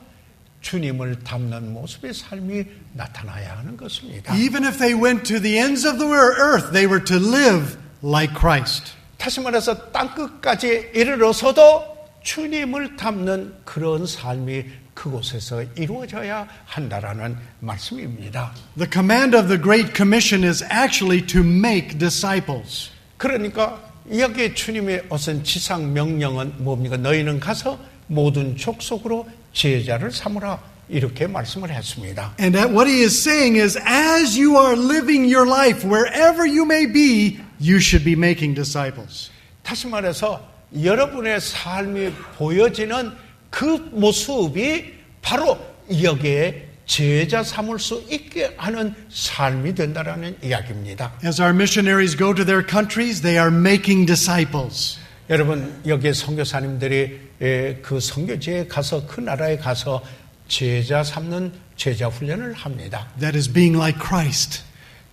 주님을 닮는 모습의 삶이 나타나야 하는 것입니다. Even if they went to the ends of the earth, they were to live like Christ. 다시 말해서 땅끝까지 이르러서도 주님을 닮는 그런 삶이 그곳에서 이루어져야 한다라는 말씀입니다. The command of the Great Commission is actually to make disciples. 그러니까 여기에 주님의 어선 지상 명령은 뭡니까? 너희는 가서 모든 족속으로 제자를 삼으라. 이렇게 말씀을 했습니다. And what he is saying is, as you are living your life, wherever you may be, you should be making disciples. 다시 말해서 여러분의 삶이 보여지는 그 모습이 바로 여기에 제자 삼을 수 있게 하는 삶이 된다라는 이야기입니다. As our missionaries go to their countries, they are making disciples. 여러분, 여기에 선교사님들이 그 선교지에 가서 그 나라에 가서 제자 삼는 제자 훈련을 합니다. That is being like Christ.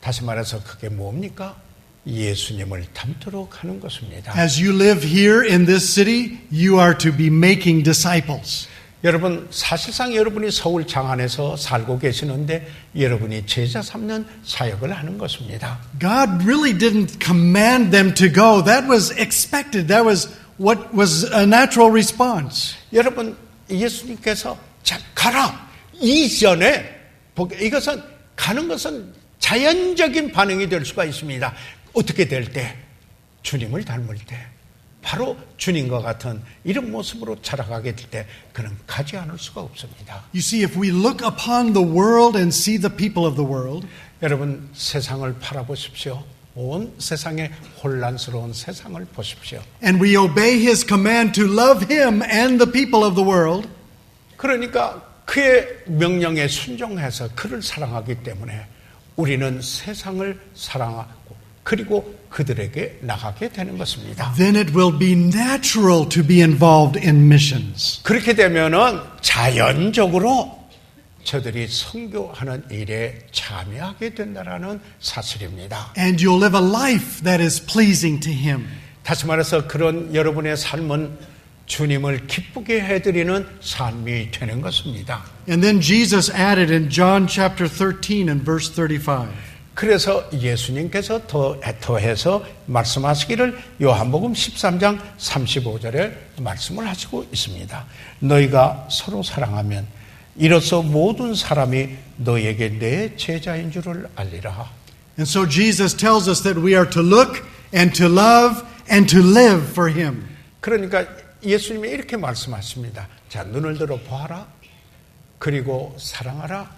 다시 말해서 그게 뭡니까? 예수님을 닮도록 하는 것입니다. As you live here in this city, you are to be making disciples. 여러분, 사실상 여러분이 서울 장안에서 살고 계시는데 여러분이 제자 삼는 사역을 하는 것입니다. God really didn't command them to go. That was expected. That was what was a natural response. 여러분, 예수님께서 자, 가라! 이전에 이것은 가는 것은 자연적인 반응이 될 수가 있습니다. 어떻게 될 때? 주님을 닮을 때. 바로 주님과 같은 이런 모습으로 자라가게 될 때 그는 가지 않을 수가 없습니다. You see, if we look upon the world and see the people of the world, 여러분, 세상을 바라보십시오. 온 세상의 혼란스러운 세상을 보십시오. and we obey His command to love Him and the people of the world, 그러니까 그의 명령에 순종해서 그를 사랑하기 때문에 우리는 세상을 사랑하고 그리고 그들에게 나가게 되는 것입니다. then it will be natural to be involved in missions. 그렇게 되면은 자연적으로 저들이 선교하는 일에 참여하게 된다라는 사실입니다. And you'll live a life that is pleasing to Him. 다시 말해서 그런 여러분의 삶은 주님을 기쁘게 해드리는 삶이 되는 것입니다. And then Jesus added in John chapter 13 and verse 35. 그래서 예수님께서 더해서 말씀하시기를 요한복음 13장 35절에 말씀을 하시고 있습니다. 너희가 서로 사랑하면 이로써 모든 사람이 너희에게 내 제자인 줄을 알리라. And so Jesus tells us that we are to look and to love and to live for Him. 그러니까 예수님이 이렇게 말씀하십니다. 자, 눈을 들어 보아라. 그리고 사랑하라.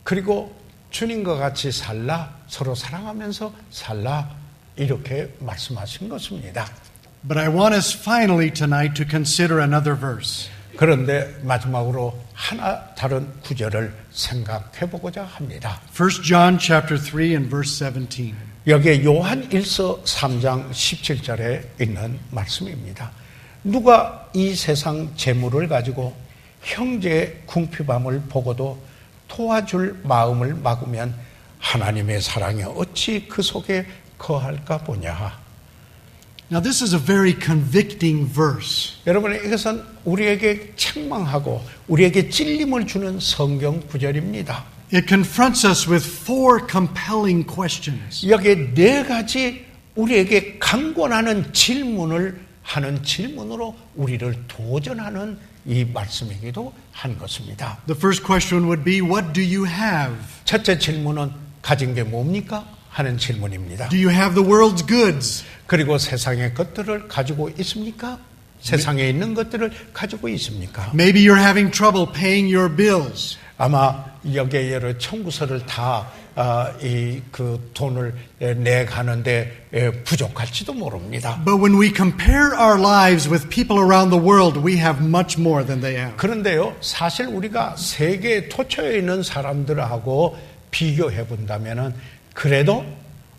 그리고 주님과 같이 살라. 서로 사랑하면서 살라. 이렇게 말씀하신 것입니다. But I want us finally tonight to consider another verse. 그런데 마지막으로 하나 다른 구절을 생각해 보고자 합니다. 1 John chapter 3 and verse 17. 여기에 요한 1서 3장 17절에 있는 말씀입니다. 누가 이 세상 재물을 가지고 형제의 궁핍함을 보고도 도와줄 마음을 막으면 하나님의 사랑이 어찌 그 속에 거할까 보냐. Now this is a very convicting verse. 여러분, 이것은 우리에게 책망하고 우리에게 찔림을 주는 성경 구절입니다. It confronts us with four compelling questions. 여기에 네 가지 우리에게 강권하는 질문을 하는 질문으로 우리를 도전하는 이 말씀이기도 한 것입니다. The first question would be, what do you have? 첫째 질문은 가진 게 뭡니까? 하는 질문입니다. Do you have the world's goods? 그리고 세상의 것들을 가지고 있습니까? 세상에 있는 것들을 가지고 있습니까? Maybe you're having trouble paying your bills. 아마 여기에 여러 청구서를 다 그 돈을 내가는데 부족할지도 모릅니다. But when we compare our lives with people around the world, we have much more than they have. 그런데요, 사실 우리가 세계 토처에 있는 사람들하고 비교해 본다면은 그래도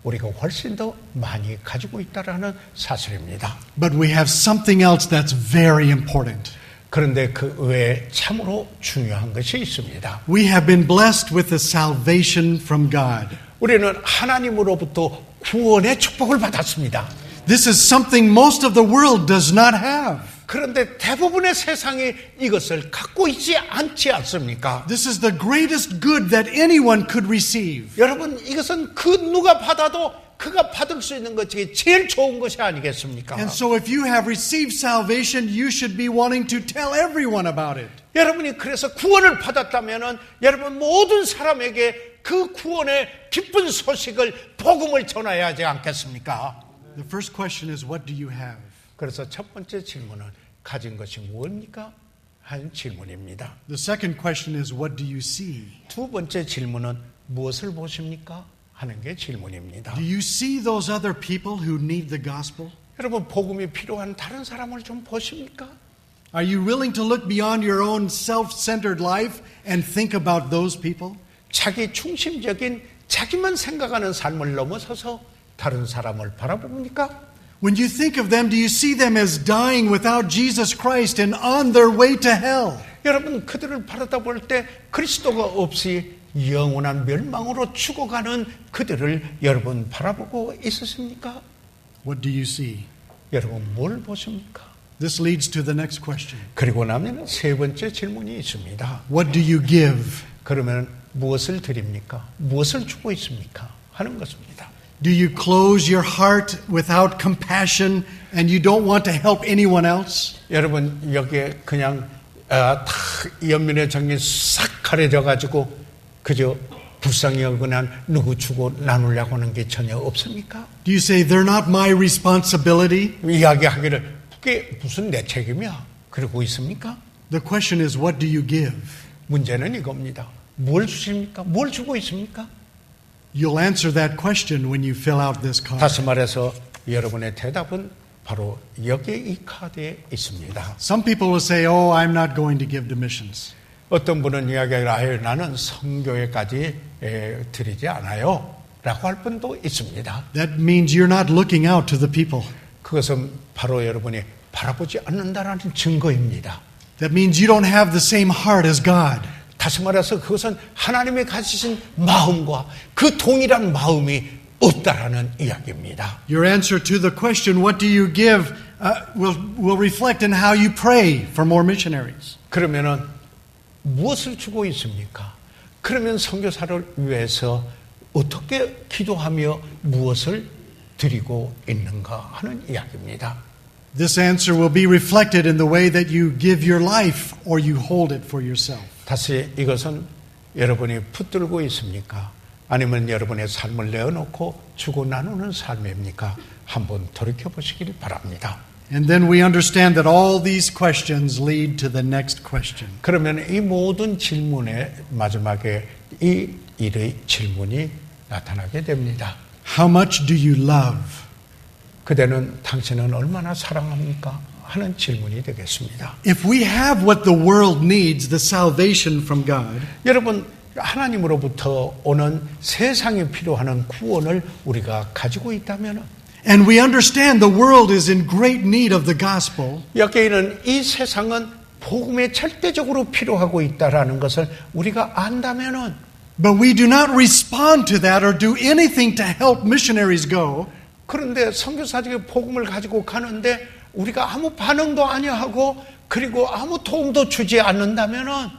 우리가 훨씬 더 많이 가지고 있다라는 사실입니다. But we have something else that's very important. 그런데 그 외에 참으로 중요한 것이 있습니다. We have been blessed with the salvation from God. 우리는 하나님으로부터 구원의 축복을 받았습니다. This is something most of the world does not have. 그런데 대부분의 세상이 이것을 갖고 있지 않지 않습니까? This is the greatest good that anyone could receive. 여러분, 이것은 그 누가 받아도 그가 받을 수 있는 것 중에 제일 좋은 것이 아니겠습니까? And so if you have received salvation, you should be wanting to tell everyone about it. 여러분이 그래서 구원을 받았다면은 여러분 모든 사람에게 그 구원의 기쁜 소식을 복음을 전해야 하지 않겠습니까? The first question is, what do you have? 그래서 첫 번째 질문은 가진 것이 무엇입니까? 하는 질문입니다. The second question is, what do you see? 두 번째 질문은 무엇을 보십니까? 하는 게 질문입니다. Do you see those other people who need the gospel? 여러분, 복음이 필요한 다른 사람을 좀 보십니까? Are you willing to look beyond your own self-centered life and think about those people? 자기 중심적인 자기만 생각하는 삶을 넘어서서 다른 사람을 바라봅니까? When you think of them, do you see them as dying without Jesus Christ and on their way to hell? 여러분, 그들을 바라다 볼 때 그리스도가 없이 영원한 멸망으로 죽어가는 그들을 여러분 바라보고 있으십니까? What do you see? 여러분 뭘 보십니까? This leads to the next question. 그리고 나면 세 번째 질문이 있습니다. What do you give? 그러면 무엇을 드립니까? 무엇을 주고 있습니까? 하는 것입니다. Do you close your heart without compassion and you don't want to help anyone else? 여러분 여기에 그냥 다 연민의 정이 싹 가려져 가지고 그저 불쌍히 여기는 누구 주고 나누려고 하는 게 전혀 없습니까? Do you say they're not my responsibility? 이야기하기를 그게 무슨 내 책임이야? 그러고 있습니까? The question is, what do you give? 문제는 이겁니다. 뭘 주십니까? 뭘 주고 있습니까? You'll answer that question when you fill out this card. 다시 말해서 여러분의 대답은 바로 여기에 이 카드에 있습니다. Some people will say, oh, I'm not going to give to missions. 어떤 분은 이야기를 아예 나는 선교회까지 드리지 않아요 라고 할 분도 있습니다. That means you're not looking out to the people. 그것은 바로 여러분이 바라보지 않는다는 증거입니다. That means you don't have the same heart as God. 다시 말해서 그것은 하나님이 가지신 마음과 그 동일한 마음이 없다라는 이야기입니다. Your answer to the question, what do you give, will reflect in how you pray for more missionaries. 그러면은 무엇을 주고 있습니까? 그러면 선교사를 위해서 어떻게 기도하며 무엇을 드리고 있는가 하는 이야기입니다. This answer will be reflected in the way that you give your life or you hold it for yourself. 다시 이것은 여러분이 붙들고 있습니까? 아니면 여러분의 삶을 내어놓고 주고 나누는 삶입니까? 한번 돌이켜보시길 바랍니다. And then we understand that all these questions lead to the next question. 그러면 이 모든 질문의 마지막에 이 일의 질문이 나타나게 됩니다. How much do you love? 그대는 당신은 얼마나 사랑합니까? 하는 질문이 되겠습니다. If we have what the world needs, the salvation from God, 여러분 하나님으로부터 오는 세상에 필요한 구원을 우리가 가지고 있다면 and we understand the world is in great need of the gospel, 여기에는 이 세상은 복음에 절대적으로 필요하고 있다라는 것을 우리가 안다면은 but we do not respond to that or do anything to help missionaries go, 그런데 선교사직의 복음을 가지고 가는데 우리가 아무 반응도 아니하고 그리고 아무 도움도 주지 않는다면은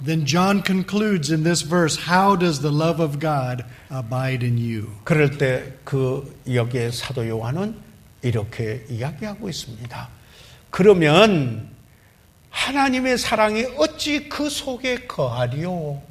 then John concludes in this verse, how does the love of God abide in you? 그럴 때 그 여기에 사도 요한은 이렇게 이야기하고 있습니다. 그러면 하나님의 사랑이 어찌 그 속에 거하리요?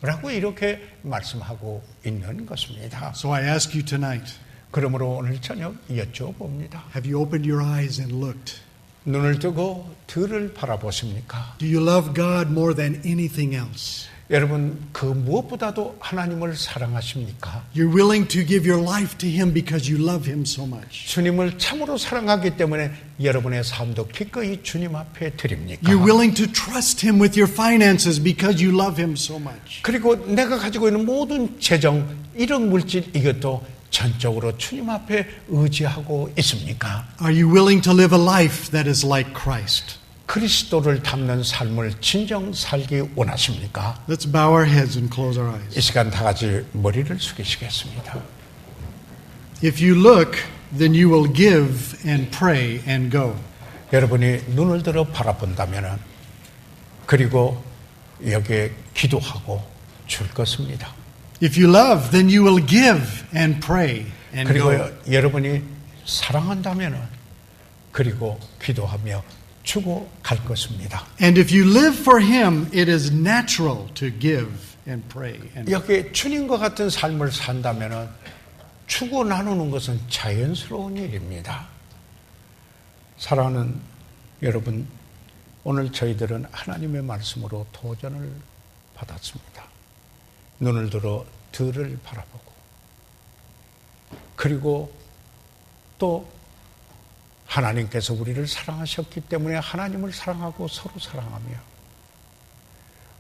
라고 이렇게 말씀하고 있는 것입니다. So I ask you tonight, 그러므로 오늘 저녁 여쭤봅니다. have you opened your eyes and looked? 눈을 뜨고 들을 바라보십니까? Do you love God more than anything else? 여러분 그 무엇보다도 하나님을 사랑하십니까? You're willing to give your life to Him because you love Him so much. 주님을 참으로 사랑하기 때문에 여러분의 삶도 기꺼이 주님 앞에 드립니까? You're willing to trust Him with your finances because you love Him so much. 그리고 내가 가지고 있는 모든 재정, 이런 물질 이것도 전적으로 주님 앞에 의지하고 있습니까? Are you willing to live a life that is like Christ? 그리스도를 닮는 삶을 진정 살기 원하십니까? Let's bow our heads and close our eyes. 이 시간 다 같이 머리를 숙이시겠습니다. If you look, then you will give and pray and go. 여러분이 눈을 들어 바라본다면 그리고 여기에 기도하고 줄 것입니다. If you love, then you will give and pray and 그리고 go. 여러분이 사랑한다면 그리고 기도하며 주고 갈 것입니다. And if you live for Him, it is natural to give and pray and go. 여기 주님과 같은 삶을 산다면 주고 나누는 것은 자연스러운 일입니다. 사랑하는 여러분, 오늘 저희들은 하나님의 말씀으로 도전을 받았습니다. 눈을 들어 들을 바라보고 그리고 또 하나님께서 우리를 사랑하셨기 때문에 하나님을 사랑하고 서로 사랑하며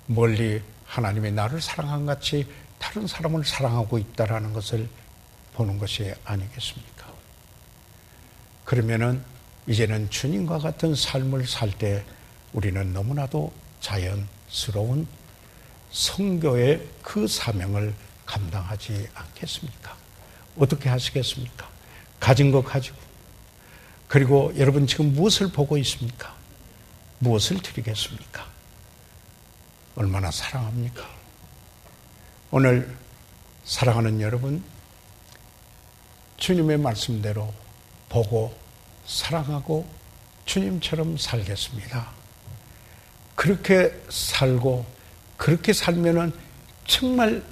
멀리 하나님이 나를 사랑한 같이 다른 사람을 사랑하고 있다라는 것을 보는 것이 아니겠습니까? 그러면은 이제는 주님과 같은 삶을 살 때 우리는 너무나도 자연스러운 선교의 그 사명을 감당하지 않겠습니까? 어떻게 하시겠습니까? 가진 것 가지고 그리고 여러분 지금 무엇을 보고 있습니까? 무엇을 드리겠습니까? 얼마나 사랑합니까? 오늘 사랑하는 여러분, 주님의 말씀대로 보고 사랑하고 주님처럼 살겠습니다. 그렇게 살고 그렇게 살면은 정말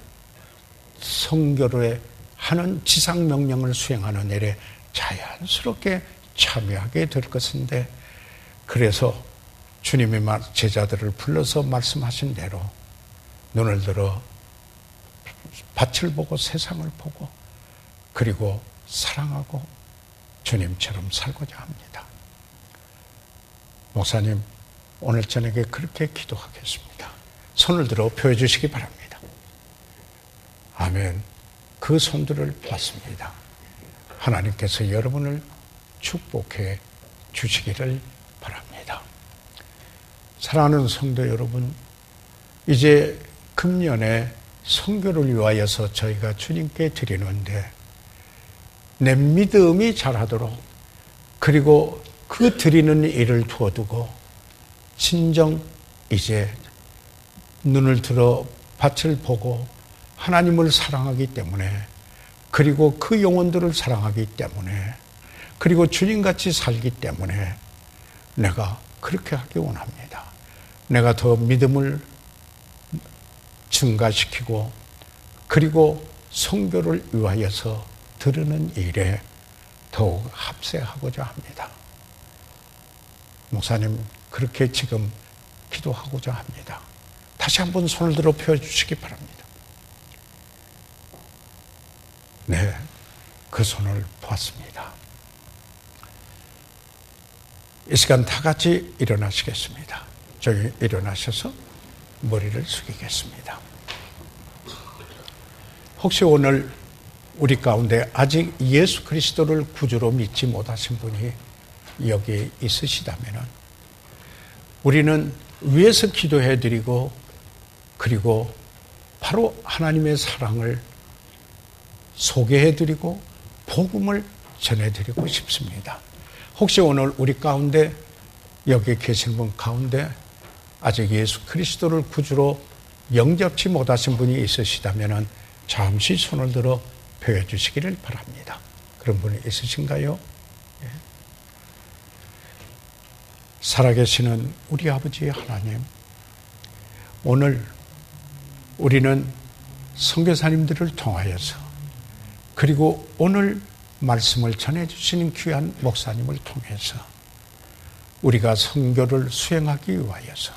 선교를 하는 지상명령을 수행하는 일에 자연스럽게 참여하게 될 것인데, 그래서 주님의 제자들을 불러서 말씀하신 대로 눈을 들어 밭을 보고 세상을 보고 그리고 사랑하고 주님처럼 살고자 합니다. 목사님, 오늘 저녁에 그렇게 기도하겠습니다. 손을 들어 보여주시기 바랍니다. 아멘. 그 손들을 봤습니다. 하나님께서 여러분을 축복해 주시기를 바랍니다. 사랑하는 성도 여러분, 이제 금년에 선교를 위하여서 저희가 주님께 드리는데, 내 믿음이 자라도록, 그리고 그 드리는 일을 두어두고 진정 이제 눈을 들어 밭을 보고 하나님을 사랑하기 때문에, 그리고 그 영혼들을 사랑하기 때문에, 그리고 주님같이 살기 때문에 내가 그렇게 하기 원합니다. 내가 더 믿음을 증가시키고 그리고 선교를 위하여서 드리는 일에 더욱 합세하고자 합니다. 목사님, 그렇게 지금 기도하고자 합니다. 다시 한번 손을 들어 펴주시기 바랍니다. 네, 그 손을 보았습니다. 이 시간 다 같이 일어나시겠습니다. 저기 일어나셔서 머리를 숙이겠습니다. 혹시 오늘 우리 가운데 아직 예수 그리스도를 구주로 믿지 못하신 분이 여기 있으시다면, 우리는 위에서 기도해드리고 그리고 바로 하나님의 사랑을 소개해드리고 복음을 전해드리고 싶습니다. 혹시 오늘 우리 가운데, 여기 계신 분 가운데 아직 예수 그리스도를 구주로 영접치 못하신 분이 있으시다면 잠시 손을 들어 보여주시기를 바랍니다. 그런 분이 있으신가요? 예. 살아계시는 우리 아버지 하나님, 오늘 우리는 선교사님들을 통하여서, 그리고 오늘 말씀을 전해주시는 귀한 목사님을 통해서 우리가 선교를 수행하기 위하여서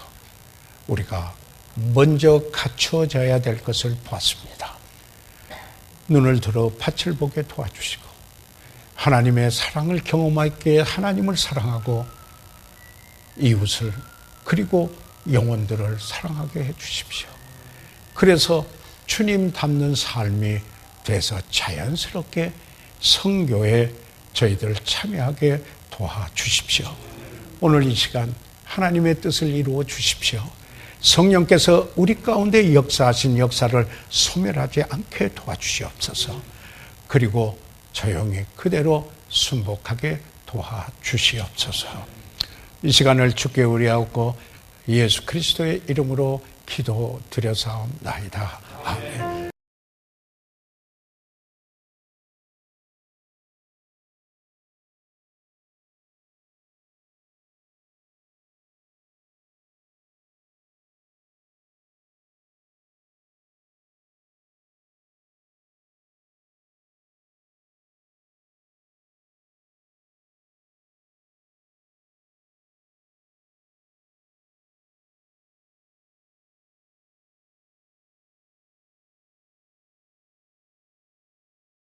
우리가 먼저 갖추어져야 될 것을 보았습니다. 눈을 들어 밭을 보게 도와주시고 하나님의 사랑을 경험하게 하나님을 사랑하고 이웃을 그리고 영혼들을 사랑하게 해주십시오. 그래서 주님 닮는 삶이 돼서 자연스럽게 선교에 저희들 참여하게 도와주십시오. 오늘 이 시간 하나님의 뜻을 이루어 주십시오. 성령께서 우리 가운데 역사하신 역사를 소멸하지 않게 도와주시옵소서. 그리고 조용히 그대로 순복하게 도와주시옵소서. 이 시간을 주께 의뢰하고 예수 그리스도의 이름으로 기도드려사옵나이다. 아멘.